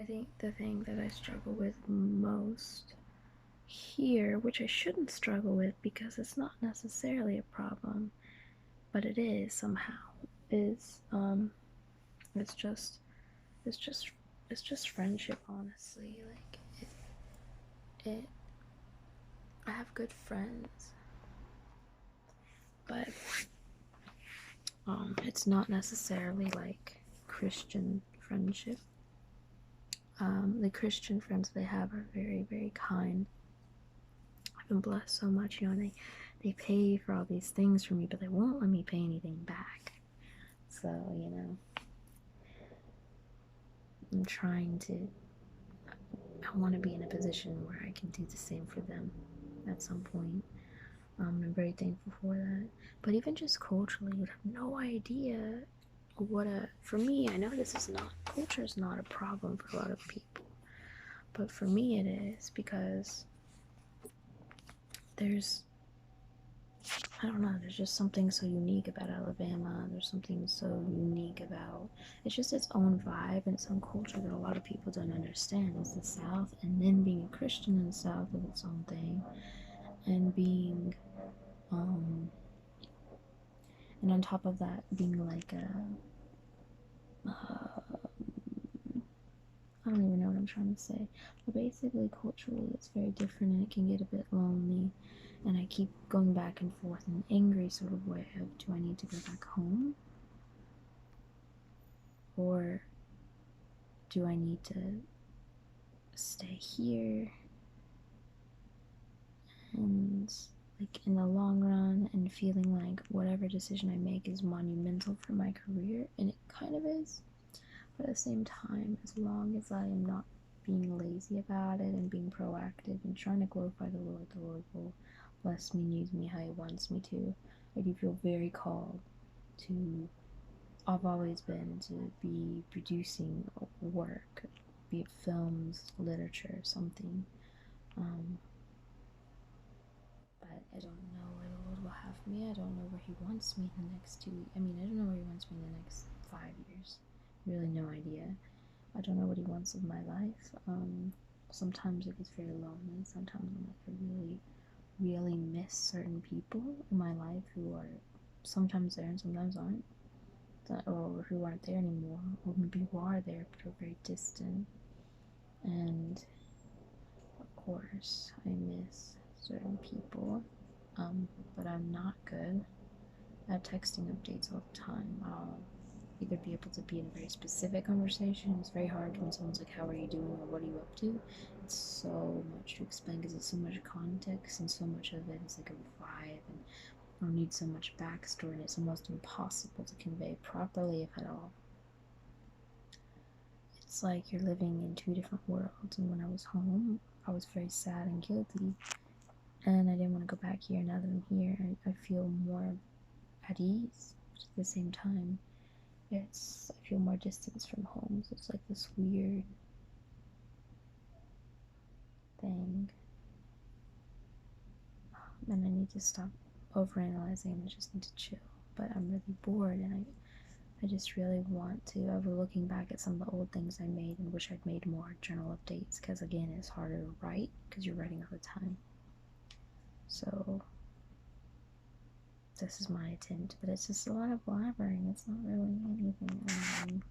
I think the thing that I struggle with most here, which I shouldn't struggle with because it's not necessarily a problem, but it is somehow, is it's just it's just it's just friendship, honestly. Like it I have good friends, but it's not necessarily like Christian friendship. The Christian friends they have are very, very kind. I've been blessed so much, and they pay for all these things for me, but they won't let me pay anything back. So, I'm trying to, I want to be in a position where I can do the same for them at some point. I'm very thankful for that. But even just culturally, you have no idea for me, I know culture is not a problem for a lot of people. But for me, it is because there's, I don't know, there's just something so unique about Alabama. There's something so unique about it's just its own vibe and its own culture that a lot of people don't understand. It's the South, and then being a Christian in the South is its own thing, and um, and on top of that, being like I don't even know what I'm trying to say, but basically, culturally, it's very different, and it can get a bit lonely. And I keep going back and forth in an angry sort of way of, do I need to go back home, or do I need to stay here? And like in the long run, and feeling like whatever decision I make is monumental for my career, and it kind of is. But at the same time, as long as I am not being lazy about it and being proactive and trying to glorify the Lord will bless me and use me how He wants me to. I do feel very called to, I've always been to be producing work, be it films, literature, something. Um, but I don't know where the Lord will have me. I don't know where He wants me in the next 2 weeks. I mean, I don't know where He wants me in the next 5 years. Really, no idea. I don't know what He wants of my life. Sometimes it gets very lonely. Sometimes I'm like, I really, really miss certain people in my life who are sometimes there and sometimes aren't, or who aren't there anymore, or maybe who are there but are very distant. And of course, I miss certain people, but I'm not good at texting updates all the time. I'll either be able to be in a very specific conversation. It's very hard when someone's like, "How are you doing?" or "What are you up to?" It's so much to explain because it's so much context, and so much of it is like a vibe, and I need so much backstory, and it's almost impossible to convey properly, if at all. It's like you're living in two different worlds. And when I was home, I was very sad and guilty, and I didn't want to go back here. Now that I'm here, I feel more at ease. But at the same time, I feel more distance from home. So it's like this weird thing, and I need to stop overanalyzing and I just need to chill. But I'm really bored, and I just really want to. I was looking back at some of the old things I made and wish I'd made more journal updates, because again, it's harder to write because you're writing all the time. So this is my attempt, but it's just a lot of blabbering. It's not really anything.